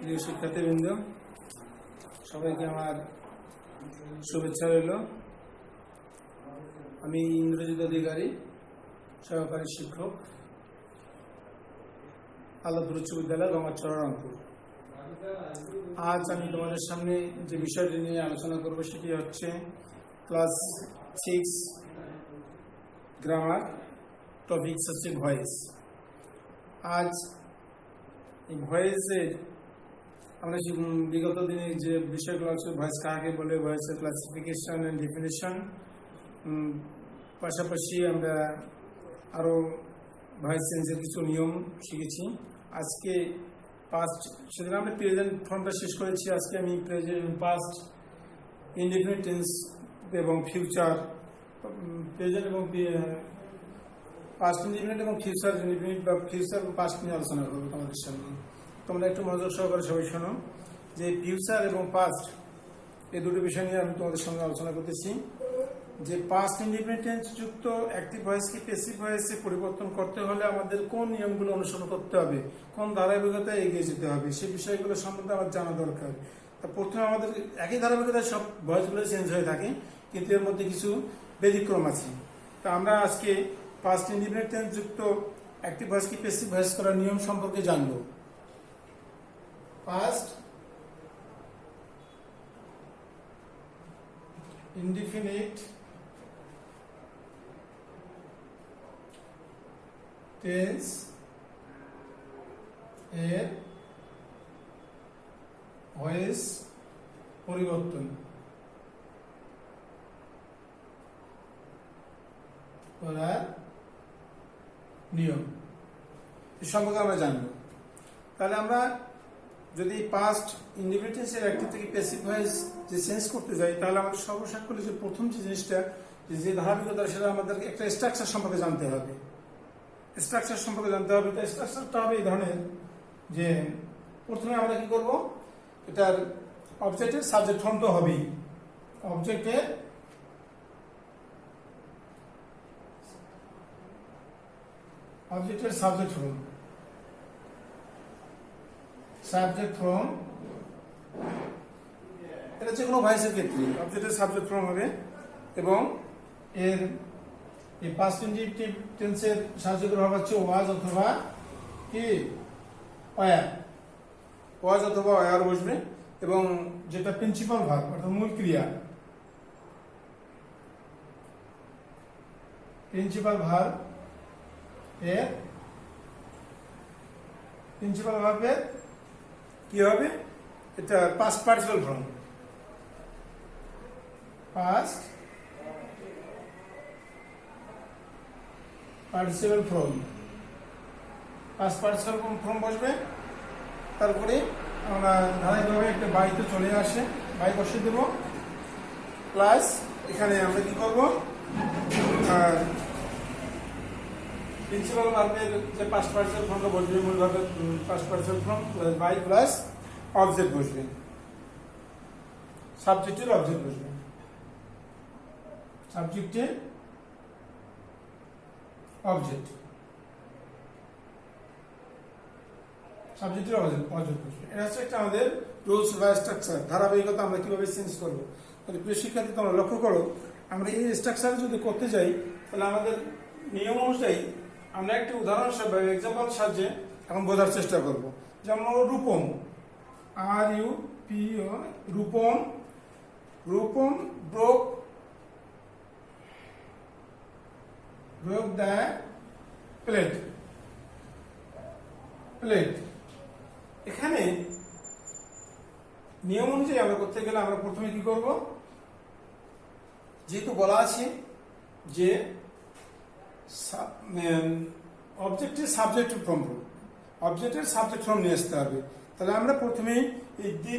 প্রিয় শিক্ষার্থীবৃন্দ, সবাইকে আমার শুভেচ্ছা রইল। আমি ইন্দ্রজিৎ অধিকারী, সহকারী শিক্ষক, আলাদপুর উচ্চ বিদ্যালয়, গঙ্গাচড়া, রংপুর। আজ আমি তোমাদের সামনে যে বিষয়টি নিয়ে আলোচনা করব সেটি হচ্ছে ক্লাস 6 গ্রামার, টপিকস হচ্ছে ভয়েস। আজ এই ভয়েসের আমরা বিগত দিনে যে বিষয়গুলো আছে, ভয়েস কাকে বলে, ভয়েসের ক্লাসিফিকেশন অ্যান্ড ডেফিনেশন, পাশাপাশি আমরা আরও ভয়েস চেঞ্জের কিছু নিয়ম শিখেছি। আজকে পাস্ট, সেদিন আমরা প্রেজেন্ট ফর্মটা শেষ করেছি। আজকে আমি পাস্ট, ইনডিফিনিট টেন্স এবং ফিউচার, প্রেজেন্ট এবং পাস্ট ইনডিফিনিট এবং ফিউচার ইনডিফিনিট বা ফিউচার পাস্ট নিয়ে আলোচনা করবো তোমাদের সামনে। তোমরা একটু মনোযোগ সহকারে সবাই শোনো যে ফিউচার এবং পাস্ট এই দুটো বিষয় নিয়ে আমি তোমাদের সঙ্গে আলোচনা করতেছি। যে পাস্ট ইনডিফিনিট টেন্স যুক্ত অ্যাক্টিভ ভয়েসকে প্যাসিভ ভয়েসে পরিবর্তন করতে হলে আমাদের কোন নিয়মগুলো অনুসরণ করতে হবে, কোন ধারাবাহিকতায় এগিয়ে যেতে হবে, সেই বিষয়গুলো সম্বন্ধে আমার জানা দরকার। তা প্রথমে আমাদের একই ধারাবাহিকতায় সব ভয়েসগুলো চেঞ্জ হয়ে থাকে, কিন্তু এর মধ্যে কিছু ব্যতিক্রম আছে। তা আমরা আজকে পাস্ট ইনডিফিনিট টেন্স যুক্ত অ্যাক্টিভ ভয়েসকে প্যাসিভ ভয়েস করার নিয়ম সম্পর্কে জানবো। পাস্ট ইনডিফিনিট টেন্স এর ভয়েস পরিবর্তন করার নিয়ম এ সম্পর্কে আমরা জানব। তাহলে আমরা যদি পাস্ট ইনডিফিনিট টেন্সের অ্যাক্টিভ থেকে প্যাসিভ ভয়েস যে চেঞ্জ করতে যাই, তাহলে আমাদের সর্বসাকুল্যে যে প্রথম যে জিনিসটা, যে ধারাবাহিকতা, সেটা আমাদের একটা স্ট্রাকচার সম্পর্কে জানতে হবে। স্ট্রাকচার সম্পর্কে জানতে হবে। তো স্ট্রাকচারটা হবে এই ধরনের যে প্রথমে আমরা কি করব, এটার অবজেক্টের সাবজেক্ট ফর্ম তো হবেই। অবজেক্টের সাবজেক্ট ফর্ম, সাবজেক্ট ফর্ম, এটা যে কোনো ভয়েসের ক্ষেত্রে অবজেক্টের সাবজেক্ট ফর্ম হবে। এবং এর এই পাস্ট ইনডিফিনিট টেন্সের সাহায্য ভাব হচ্ছে ওয়াজ অথবা কি ওয়ার, ওয়াজ অথবা ওয়ার বসবে। এবং যেটা প্রিন্সিপাল ভার্ব অর্থাৎ মূল ক্রিয়া, প্রিন্সিপাল ভার্ব এর প্রিন্সিপাল ভার্বের কি হবে, এটা past participle form, past participle form, past participle form বসবে। তারপরে আমরা ধারাবাহিকভাবে একটা বাইতে চলে আসে, বাই বসে দেব, প্লাস এখানে আমরা কি করব, প্রিন্সিপাল ভার্বের যে পাস্ট পার্টিসিপাল ফর্মটা বসবে, মূল ভার্বের past participle form by plus object বসবে, সাবজেক্টের অবজেক্ট বসবে, সাবজেক্টের অবজেক্ট, সাবজেক্টের অবজেক্ট বসবে। এটা হচ্ছে একটা আমাদের রুলস বা স্ট্রাকচার, ধারাবাহিকতা আমরা কিভাবে চেঞ্জ করবো। তাহলে প্রিয় শিক্ষার্থী, তোমরা লক্ষ্য করো, আমরা এই স্ট্রাকচারে যদি করতে যাই, তাহলে আমাদের নিয়ম অনুযায়ী আমরা একটি উদাহরণ হিসাবে এক্সাম্পল সাহায্যে এখন বোঝার চেষ্টা করব। যেমন Rupam, RUPO, Rupam, Rupam broke the plate, plate. এখানে নিয়ম অনুযায়ী আমরা করতে গেলে আমরা প্রথমে কি করব, যেহেতু বলা আছে যে অবজেক্টের সাবজেক্ট ফর্ম, অবজেক্টের সাবজেক্ট ফর্ম নিয়ে আসতে হবে। তাহলে আমরা প্রথমেই এই দি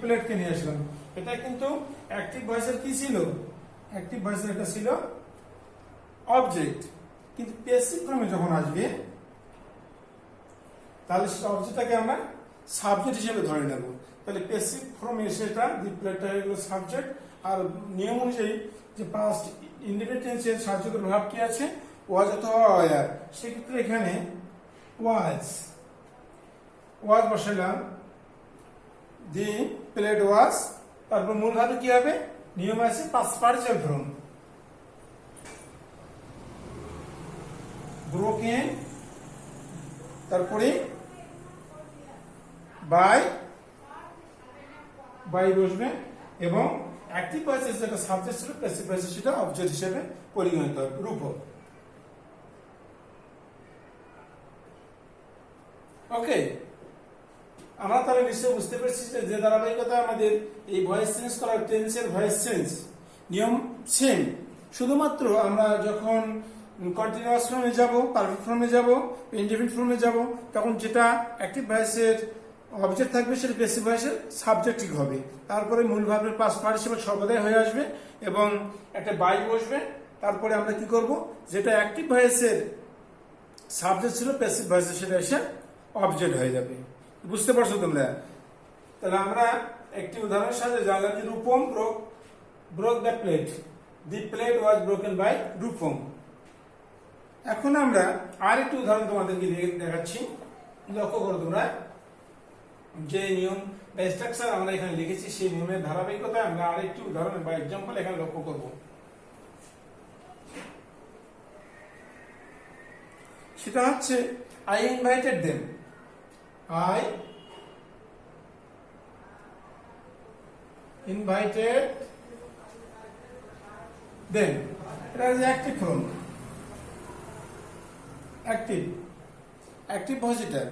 প্লেটকে নিয়ে আসলাম। এটা কিন্তু অ্যাক্টিভ ভয়েসের কি ছিল, অ্যাক্টিভ ভয়েসের এটা ছিল অবজেক্ট, কিন্তু প্যাসিভ ফর্মে যখন আসবে তাহলে অবজেক্টটাকে আমরা সাবজেক্ট হিসেবে ধরে নেব। তাহলে প্যাসিভ ফর্মে এসে এটা দি প্লেটটা হয়ে গেল সাবজেক্ট। আর নিয়ম অনুযায়ী যে পাস্ট ইনডিফিনিট টেন্সের সাহায্যকারী ভার্ব কি আছে, ওয়াজ অথবা ওয়ার, সেক্ষেত্রে এখানে ওয়াজ বসালাম, দি প্লেট ওয়াজ, তারপর মূল ধাতু কি হবে, নিয়ম আছে পাস্ট পার্টিসিপল ফর্ম, ব্রোকেন, তারপরে বাই বসবে, এবং অ্যাক্টিভ ভয়েসের যেটা সাবজেক্ট ছিল প্যাসিভ ভয়েসের সেটা অবজেক্ট হিসেবে পরিগণিত হবে, রূপক। ওকে, আমরা তাহলে নিশ্চয়ই বুঝতে পারছি যে ধারাবাহিকতা আমাদের এই ভয়েস চেঞ্জ করার টেন্সের ভয়েস চেঞ্জ নিয়ম সেম, শুধুমাত্র আমরা যখন কন্টিনিউয়াস ফর্মে যাব, পারফেক্ট ফর্মে যাব, ইনডেফিনিট ফর্মে যাব, তখন যেটা অ্যাক্টিভ ভয়েসের অবজেক্ট থাকবে সেটা প্যাসিভ ভয়েসের সাবজেক্টিভ হবে, তারপরে মূল ভাবের পাস্ট পার্টিসিপল সর্বদাই হয়ে আসবে এবং একটা বাই বসবে, তারপরে আমরা কি করব, যেটা অ্যাক্টিভ ভয়েসের সাবজেক্ট ছিল প্যাসিভ ভয়েসের সেটা এসে অবজেক্ট হয়ে যাবে। বুঝতে পারছো তোমরা? তাহলে আমরা একটি উদাহরণের সাথে জানলাম যে Rupam broke the plate, the plate was broken by Rupam. এখন আমরা আরেকটি উদাহরণ তোমাদেরকে দেখাচ্ছি, লক্ষ্য করো তোমরা, যে নিয়ম বা স্ট্রাকচার আমরা এখানে লিখেছি সেই নিয়মের ধারাবাহিকতায় আমরা আরেকটি উদাহরণ বা এক্সাম্পল এখানে লক্ষ্য করব। সেটা হচ্ছে I invited them, I invited them. এটা হচ্ছে অ্যাক্টিভ ফর্ম, অ্যাক্টিভ ভয়েস এটা।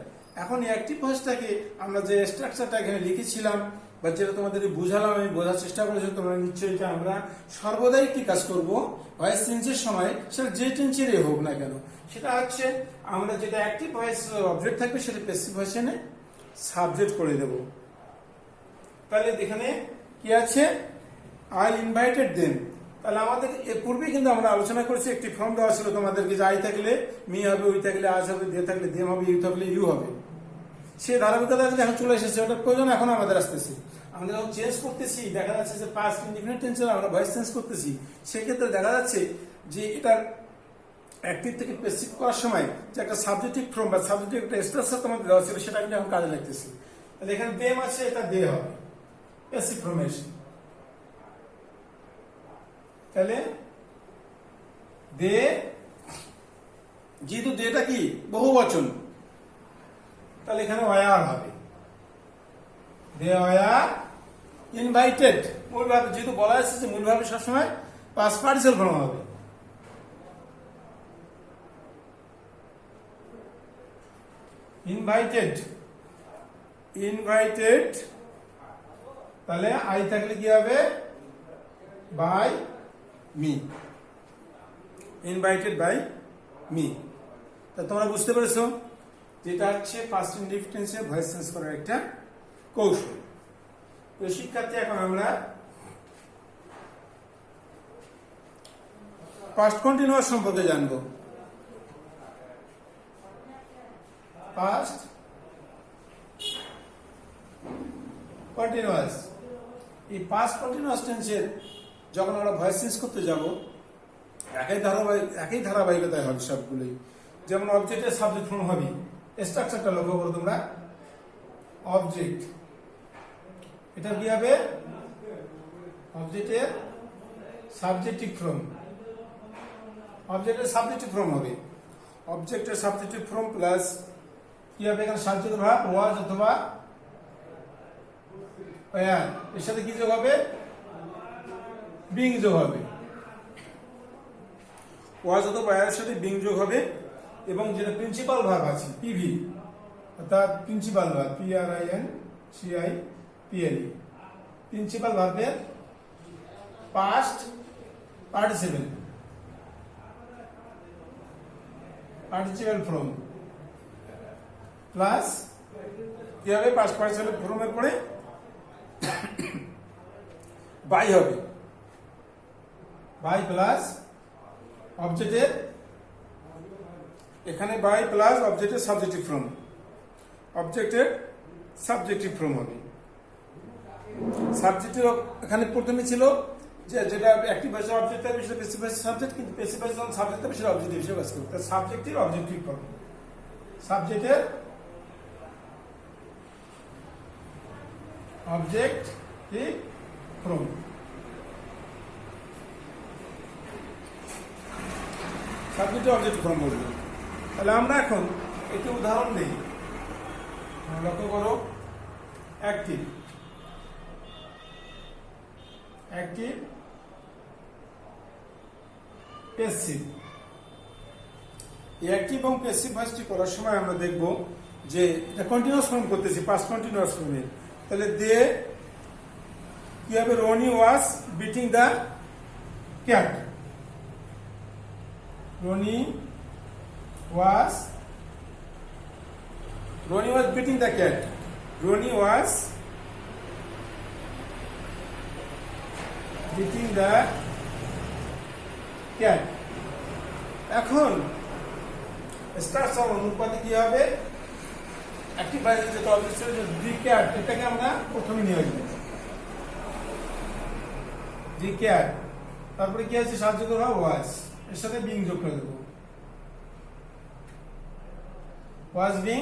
এখন এই অ্যাক্টিভ ভয়েসটাকে আমরা যে স্ট্রাকচারটা এখানে লিখেছিলাম বা যেটা তোমাদের বুঝালাম, আমি বোঝার চেষ্টা করেছি তোমরা নিশ্চয়ই, যে আমরা সর্বদাই কি কাজ করব, ভয়েস চেঞ্জের সময় সেটা যে টেন্সেরই হোক না কেন, সেটা হচ্ছে আমরা যেটা অ্যাক্টিভ ভয়েস অবজেক্ট থাকবে সেটা প্যাসিভ ভয়েসে এনে সাবজেক্ট করে দেব। তাহলে এখানে কি আছে, আই ইনভাইটেড দেম। তাহলে আমাদের পূর্বে কিন্তু আমরা আলোচনা করেছি, একটি ফর্ম দেওয়া ছিল তোমাদেরকে, যে আই থাকলে মি হবে, উই থাকলে আজ হবে, দে থাকলে দেম হবে, ইউ থাকলে ইউ হবে। সে ধারাবাহিকতা এখন চলে এসেছে, ওটার প্রয়োজন এখন আমাদের আসতেছে। আমরা যখন চেঞ্জ করতেছি, দেখা যাচ্ছে যে পাস্ট ইনডিফিনিট টেন্সে আমরা ভয়েস চেঞ্জ করতেছি, সেক্ষেত্রে দেখা যাচ্ছে যে এটার অ্যাক্টিভ থেকে প্যাসিভ করার সময় যে একটা সাবজেক্টিভ ফর্ম বা সাবজেক্টিভ একটা স্ট্রাকচার তোমাদের দেওয়া ছিল, সেটা কিন্তু এখন কাজে লাগতেছে। তাহলে এখানে দেম আছে, এটা দে হবে, প্যাসিভ ফর্মেশন। তাহলে দে, যেহেতু দেটা কি বহু বচন, তাহলে এখানে ওয়ার হবে, দে ওয়ার ইনভাইটেড। মূল ভাবে যেহেতু বলা আছে যে মূল ভাবে সবসময় পাস্ট পার্টিসিপল ফর্ম হবে, ইনভাইটেড, তাহলে আই থাকলে কি হবে, by me, invited by me. তা তোমরা বুঝতে পেরেছো যেটা হচ্ছে পাস্ট ইনডিফিনিট টেন্সে ভয়েস চেঞ্জ করার একটা কৌশল। তো শিক্ষার্থী, এখন আমরা পাস্ট কন্টিনিউয়াস সম্পর্কে জানবো। পাস্ট কন্টিনিউয়াস, এই পাস্ট কন্টিনিউয়াস টেন্সের যখন আমরা ভয়েস চেঞ্জ করতে যাব, একই ধারাবাহিকতায় হবে সবগুলোই। যেমন অবজেক্টের সাবজেক্ট ফর্ম হবে, স্ট্রাকচারটা লক্ষ্য করো তোমরা, অবজেক্ট, এটা কি হবে, অবজেক্টের সাবজেক্টিভ ফর্ম, অবজেক্টের সাবজেক্টিভ ফর্ম হবে, অবজেক্টের সাবজেক্টিভ ফর্ম প্লাস কি হবে, এখানে সাবজেক্ট ভার্ব ওয়াজ অথবা ওয়ার, এর সাথে কি যোগ হবে, বিং যোগ হবে, ওয়াজ অথবা ওয়ার এর সাথে বিং যোগ হবে, এবং যেটা প্রিন্সিপাল ভার্ব আছে পিভি, অর্থাৎ প্রিন্সিপাল ভার্ব, PRINCIPAL, প্রিন্সিপাল ভার্বের পাস্ট পার্টিসিপল ফর্ম প্লাস কি হবে, পাস্ট পার্টিসিপল ফর্মের পরে বাই হবে, বাই প্লাস অবজেক্টের, এখানে বাই প্লাস অবজেক্টের সাবজেক্টিভ ফর্ম, অবজেক্টের সাবজেক্টিভ ফর্ম হবে। সাবজেক্টের এখানে প্রথমে ছিল যেটা অ্যাক্টিভ ভার্সন অবজেক্ট থাকবে সেটা প্যাসিভ ভার্সন সাবজেক্ট, কিন্তু প্যাসিভ ভার্সন সাবজেক্ট থাকবে সেটা অবজেক্ট হিসেবে কাজ করবে। তার সাবজেক্টের অবজেক্টিভ ফর্ম, সাবজেক্টের অবজেক্টিভ ফর্ম। সাবজেক্টের অবজেক্টিভ ফর্ম বলবো। তাহলে আমরা এখন একটি উদাহরণ নেই, লক্ষ্য করো। Active, active, passive. এই অ্যাক্টিভ এবং প্যাসিভ ভার্সটি করার সময় আমরা দেখব যে এটা কন্টিনিউয়াস ফর্ম করতেছি, পাস্ট কন্টিনিউয়াস ফর্মে। তাহলে দে কি হবে? Rony was beating the cat. Rony was beating the cat. Rony was beating the cat. এখন স্ট্রাকচার অনুপাতে কি হবে? অ্যাক্টিভ ভার্সের যেটা অবজেক্ট ছিল যে দি ক্যাট, এটাকে আমরা প্রথমে নিয়ে আসবো দি ক্যাট। তারপরে কি আছে? সাহায্য করা ওয়াজ, এর সাথে বিং যোগ করে দেবো। Was being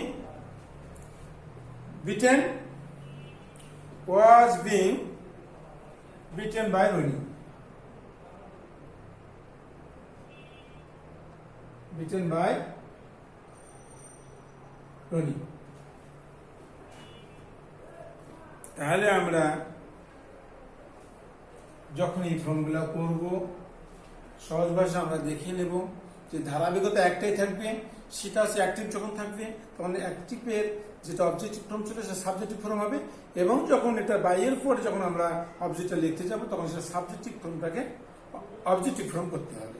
beaten, was being beaten by Roni, beaten by Roni. তাহলে আমরা যখন এই ফর্মগুলো করব, সহজ ভাষা আমরা দেখে নেব যে ধারাবাহিকতা একটাই থাকবে, সেটা হচ্ছে অ্যাক্টিভ যখন থাকবে তখন অ্যাক্টিভের যেটা অবজেক্টিভ ফর্ম ছিল সেটা সাবজেক্টিভ ফর্ম হবে, এবং যখন এটা বাইয়ের পরে যখন আমরা অবজেক্টটা লিখতে যাব তখন সেটা সাবজেক্টিভ ফর্মটাকে অবজেক্টিভ ফর্ম করতে হবে।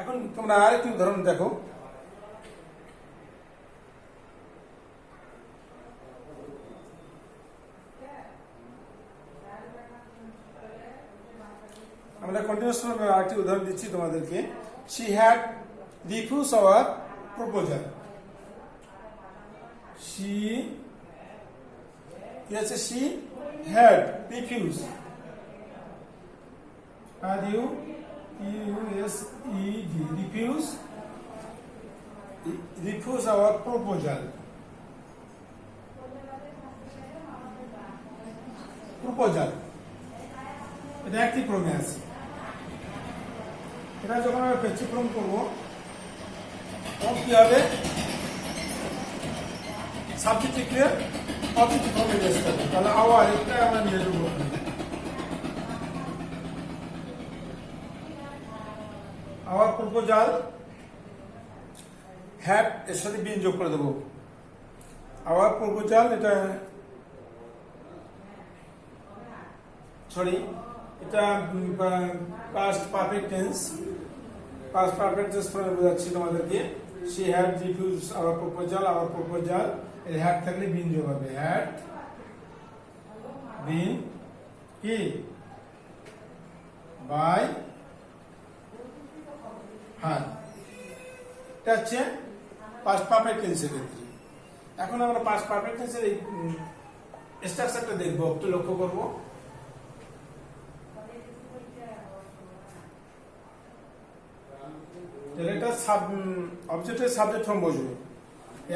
এখন তোমরা আরেকটি উদাহরণ দেখো। আমরা কন্টিনিউয়াস ফর্মের আরেকটি উদাহরণ দিচ্ছি তোমাদেরকে। She had refuse our proposal. She কি আছে? She had refuse, R U S E D, refuse, refuse our proposal. Proposal এটা অ্যাক্টিভ ফর্মে আছে। এটা যখন আমরা প্যাসিভ ফর্ম করবো তখন কি হবে? সাবজেক্টকে অবজেক্টিভ ফর্মে নিয়ে আসতে হবে। তাহলে আওয়ার এটা আমরা নিয়ে যাবো, আওয়ার প্রপোজাল হ্যাড, এর সাথে বিন যোগ করে দেবো। আওয়ার প্রপোজাল এটা এটা past perfect tense, past perfect tense ফর্মে বোঝাচ্ছি তোমাদেরকে। She had refuse our proposal, our proposal এর হ্যাড থাকলে বিন যোগ হবে। হ্যাড বিন কি বাই হার, এটা হচ্ছে পাস্ট পারফেক্ট টেন্সের ক্ষেত্রে। এখন আমরা পাস্ট পারফেক্ট টেন্সের এই স্ট্রাকচারটা দেখবো, একটু লক্ষ্য করবো। এটা অবজেক্টের সাবজেক্ট ফর্ম বসবে,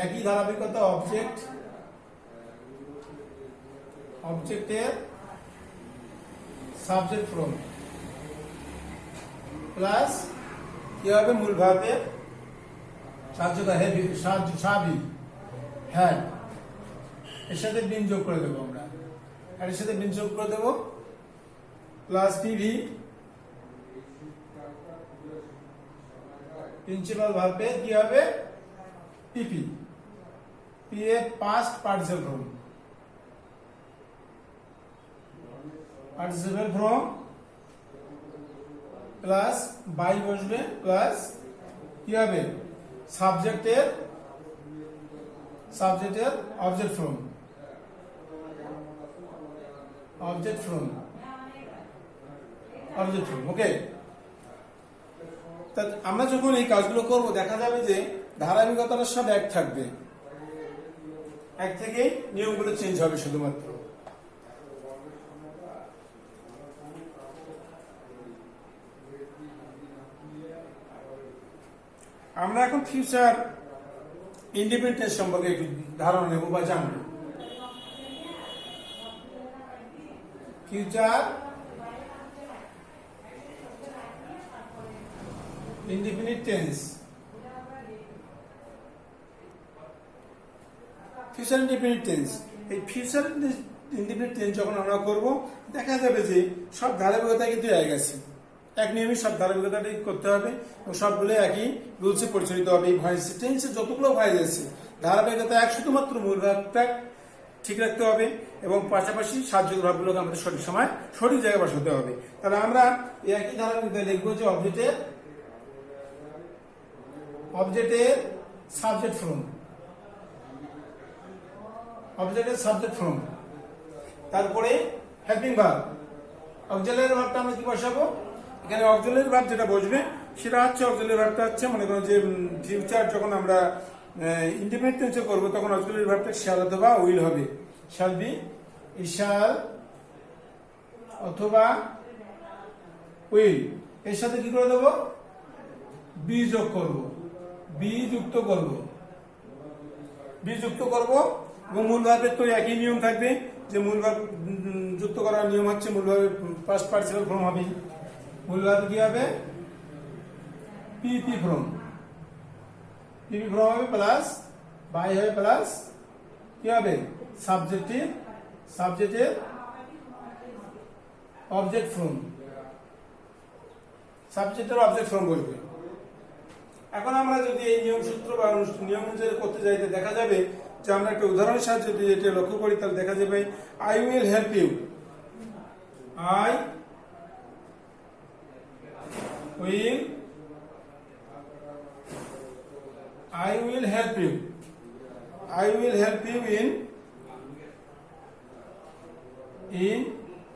একই ধারাবাহিকতা অবজেক্ট, অবজেক্টের সাবজেক্ট ফর্ম প্লাস কি হবে? মূল ভাবের সাবি হ্যাড, এর সাথে বিন যোগ করে দেবো আমরা, আর এর সাথে বিন যোগ করে দেবো প্লাস টিভি প্রিন্সিপাল ভার্বে কি হবে? পিপি, পি এ past participle form, participle form plus by বসবে প্লাস কি হবে? সাবজেক্টের object form, object form, object form. Okay, আমরা যখন এই কাজগুলো করব দেখা যাবে যে ধারাবাহিকতাটা সব এক থাকবে, এক থেকে নিয়মগুলো চেঞ্জ হবে শুধুমাত্র। আমরা এখন ফিউচার ইন্ডিপেন্ডেন্স সম্পর্কে একটু ধারণা নেব বা জানব। Future indefinite tense, future indefinite tense. এই ফিউচার ইনডিফিনিট টেন্স যখন আমরা করব, দেখা যাবে যে সব ধারাবাহিকতা কিন্তু এক আছে, এক নিয়মে সব ধারাবাহিকতাটাই করতে হবে এবং সবগুলো একই রুলসে পরিচালিত হবে। এই ভয়েস টেন্সে যতগুলো ভয়েস আছে ধারাবাহিকতা এক, শুধুমাত্র মূল ভাবটা ঠিক রাখতে হবে এবং পাশাপাশি সাহায্যের ভাবগুলোকে আমাদের সঠিক সময় সঠিক জায়গায় বসাতে হবে। তাহলে আমরা এই একই ধারাবাহিকতায় লিখবো যে অবজেক্টের সাবজেক্ট ফ্রম, অবজেক্টের সাবজেক্ট ফ্রম, তারপরে হেল্পিং ভার্ব। অক্সিলারি ভার্বটা আমরা কি বসাবো? এখানে অক্সিলারি ভার্ব যেটা বসবে সেটা হচ্ছে, অক্সিলারি ভার্বটা হচ্ছে মনে করুন যে ফিউচার যখন আমরা ইন্ডিপেন্ডেন্ট টেন্সে করব তখন অক্সিলারি ভার্বটা শ্যাল অথবা উইল হবে। শ্যাল বি, শ্যাল অথবা উইল। এর সাথে কি করে দেবো? বি যোগ করব, বি যুক্ত করব, বি যুক্ত করব এবং মূল ভার্বের তো একই নিয়ম থাকবে যে মূল ভার্ব যুক্ত করার নিয়ম হচ্ছে মূল ভার্বের পাস্ট পার্টিসিপল ফর্ম হবে। মূল ভার্ব কি হবে? পিপি ফর্ম, পিপি ফর্ম হবে প্লাস বাই হবে প্লাস কি হবে? সাবজেক্টের অবজেক্ট ফর্ম, সাবজেক্টের অবজেক্ট ফর্ম বলবে। এখন আমরা যদি এই নিয়ম সূত্র বা নিয়ম অনুযায়ী করতে যাইতে দেখা যাবে যে আমরা একটা উদাহরণের সাহায্যে যদি এটা লক্ষ্য করি তাহলে দেখা যাবে I will help you, I will help you, I will help you in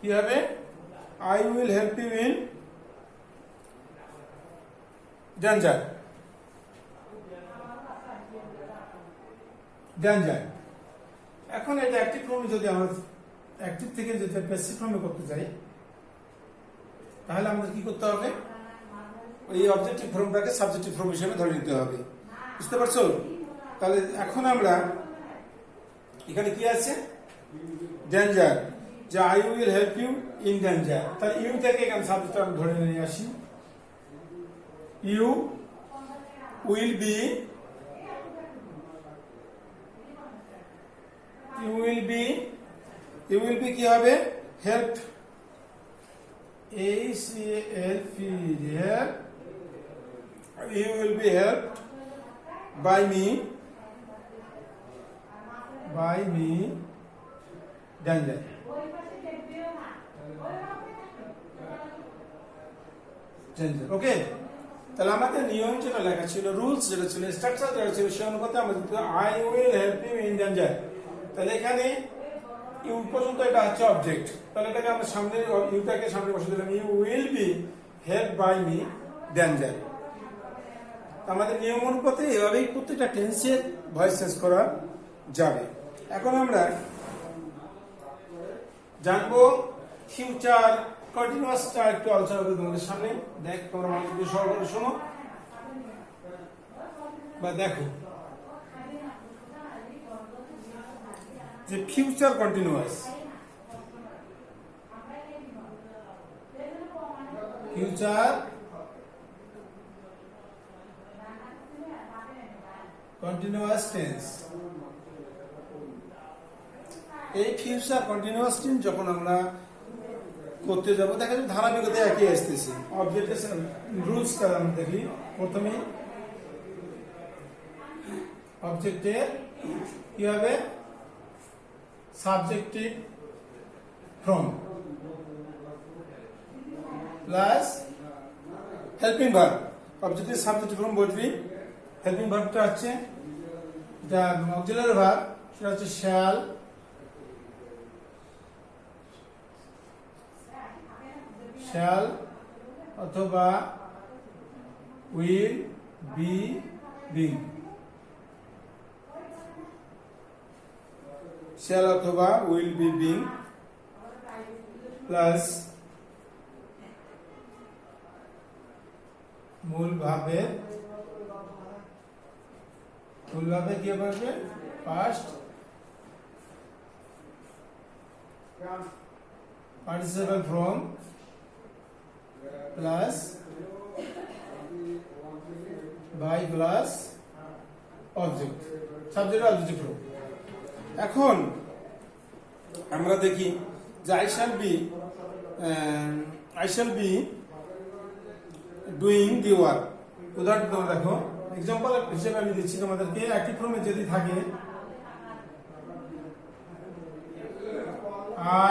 কি হবে? I will help you in danger, এখন এটা অ্যাক্টিভ ফর্মে যদি আমরা অ্যাক্টিভ থেকে যদি প্যাসিভ ফর্মে করতে যাই তাহলে আমাদের কি করতে হবে? ওই অবজেক্টিভ ফর্মটাকে সাবজেক্টিভ ফর্ম হিসেবে ধরে নিতে হবে। বুঝতে পারছো? তাহলে এখন আমরা এখানে কি আছে? ডেঞ্জার, যে I will help you in danger. তাহলে ইউ থেকে এখানে সাবজেক্ট আমি ধরে নিয়ে আসি। ইউ উইল বি, কি হবে? Help, HELP, help. You will be helped by me, danger. ওকে, তাহলে আমাদের নিয়ম যেটা লেখা ছিল, রুলস যেটা ছিল, স্ট্রাকচার যেটা ছিল, সেই অনুপাতে আমরা যদি I will help you in danger, তাহলে এখানে ইউ পর্যন্ত এটা হচ্ছে অবজেক্ট, তাহলে এটাকে আমরা সামনে ইউটাকে সামনে বসে দিলাম। You will be help by me danger. আমাদের নিয়ম অনুপাতে এভাবেই প্রত্যেকটা টেন্সের ভয়েস চেঞ্জ করা যাবে। এখন আমরা জানবো ফিউচার কন্টিনিউয়াসটা একটু আলোচনা করবো তোমাদের সামনে। দেখ, তোমরা মনোযোগ দিয়ে সহকারে শোনো বা দেখো যে ফিউচার কন্টিনিউয়াস, টেন্স। এই ফিউচার কন্টিনিউয়াস টেন্স যখন আমরা করতে যাব দেখা যাবে ধারাবাহিকতা একই আসতেছে। অবজেক্টের রুলস আমরা দেখি। প্রথমে অবজেক্টের কি হবে? Subjective from plus helping verb. অবজেক্টের সাবজেক্টিভ ফ্রম বলবি, হেল্পিং ভার্বটা হচ্ছে যা অক্সিলারি ভার্ব, সেটা হচ্ছে শ্যাল অথবা উইল বি বিং, শ্যাল অথবা উইল বি বিং প্লাস মূল ভাবের মূলভাবে কি হবে past participle from plus by plus object subject object from। এখন আমরা দেখি যে I shall be doing the work। উদাহরণ তোমরা দেখো, এক্সাম্পল হিসেবে আমি দিচ্ছি তোমাদেরকে। অ্যাক্টিভ ফর্মে যদি থাকে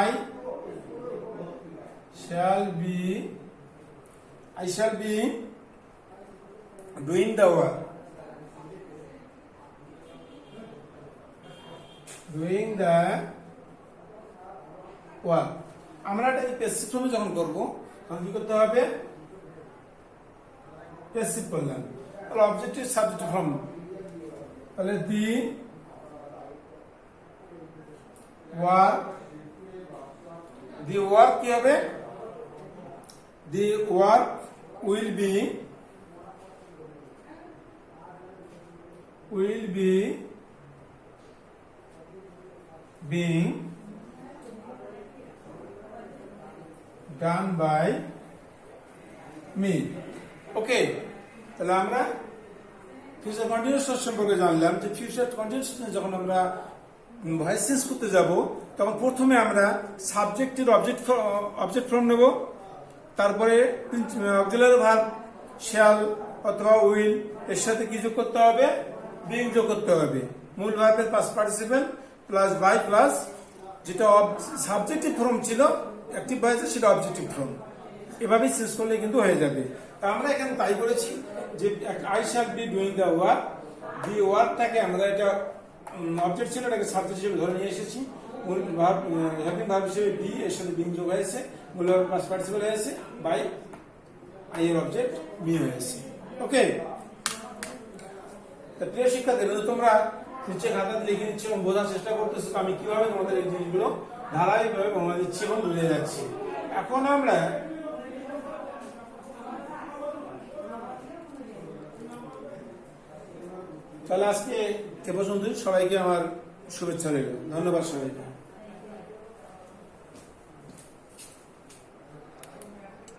I shall be doing the work। আমরা এটা প্যাসিভ ফর্মে যখন করব তখন কি করতে হবে? প্যাসিভ করলাম, তাহলে অবজেক্টিভ সাবজেক্ট ফর্ম, তাহলে দি ওয়ার্ক কি হবে? The work will be being done by me। ওকে, তাহলে আমরা ফিউচার কন্টিনিউয়াস সম্পর্কে জানলাম যে ফিউচার কন্টিনিউয়াস যখন আমরা ভয়েস চেঞ্জ করতে যাব তখন প্রথমে আমরা সাবজেক্টের অবজেক্ট ফর্ম নেব, তারপরে অক্সিলারি ভার্ব শ্যাল অথবা উইল এর সাথে কি যোগ করতে হবে? বিং যোগ করতে হবে। মূল ভার্বের past participle plus by plus যেটা সাবজেক্টিভ ফর্ম ছিল অ্যাক্টিভ ভয়েসে সেটা অবজেক্টিভ ফর্ম। এভাবে চেঞ্জ করলে কিন্তু হয়ে যাবে। তা আমরা এখানে তাই করেছি যে I shall be doing the work, দি ওয়ার্কটাকে আমরা এটা অবজেক্ট ছিল এটাকে সাবজেক্ট হিসেবে ধরে নিয়ে এসেছি। মূল ভার্ব হেল্পিং ভার্ব হিসেবে বি এর সাথে বিং যোগ হয়েছে, মূল ভার্ব পাস্ট পার্টিসিপল হয়েছে, বাই আই এর অবজেক্ট মি হয়েছে। ওকে, তা প্রিয় শিক্ষার্থীরা তোমরা নিচে খাতাতে লিখে নিচ্ছ এবং বোঝার চেষ্টা করতেছো আমি কিভাবে তোমাদের এই জিনিসগুলো ধারাবাহিকভাবে বর্ণনা দিচ্ছি এবং বুঝিয়ে যাচ্ছি। এখন আমরা তাহলে আজকে এ পর্যন্ত, সবাইকে আমার শুভেচ্ছা রইল। ধন্যবাদ সবাইকে।